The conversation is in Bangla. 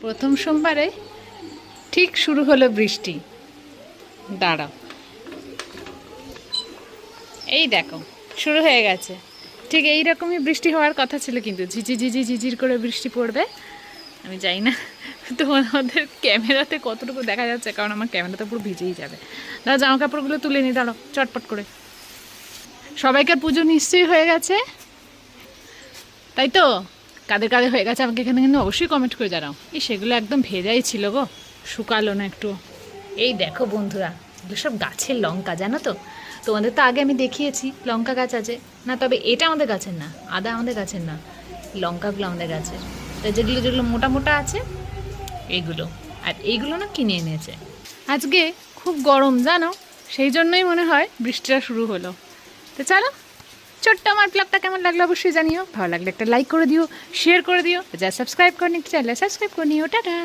প্রথম সোমবারে ঠিক শুরু হলো বৃষ্টি। দাঁড়াও, এই দেখো শুরু হয়ে গেছে। ঠিক এই রকমই বৃষ্টি হওয়ার কথা ছিল, কিন্তু ঝিঝির করে বৃষ্টি পড়বে। আমি জানি না তোমাদের ক্যামেরাতে কতটুকু দেখা যাচ্ছে, কারণ আমার ক্যামেরাতে পুরো ভিজেই যাবে। দাঁড়া, জামা কাপড়গুলো তুলে নিই, দাঁড়াও চটপট করে। সবাইকার পুজো নিশ্চয়ই হয়ে গেছে, তাই তো? কাদের কাদের হয়ে গেছে আমাকে এখানে কিন্তু অবশ্যই কমেন্ট করে জানাও। সেগুলো একদম ভেজাই ছিল গো, শুকালো না একটু। এই দেখো বন্ধুরা, এগুলো সব গাছের লঙ্কা, জানো তো? তোমাদের তো আগে আমি দেখিয়েছি লঙ্কা গাছ আছে না, তবে এটা আমাদের গাছের না, আদা আমাদের গাছের না, লঙ্কাগুলো আমাদের গাছের। তাই যেগুলো যেগুলো মোটা মোটা আছে এইগুলো, আর এইগুলো না কিনে এনেছে। আজকে খুব গরম জানো, সেই জন্যই মনে হয় বৃষ্টিটা শুরু হলো। তো চলো, ছোট্ট আমার ব্লগটা কেমন লাগলো অবশ্যই জানিও। ভালো লাগলে একটা লাইক করে দিও, শেয়ার করে দিও, যা সাবস্ক্রাইব করেনি চ্যানেলে সাবস্ক্রাইব করে নিও। টাটা।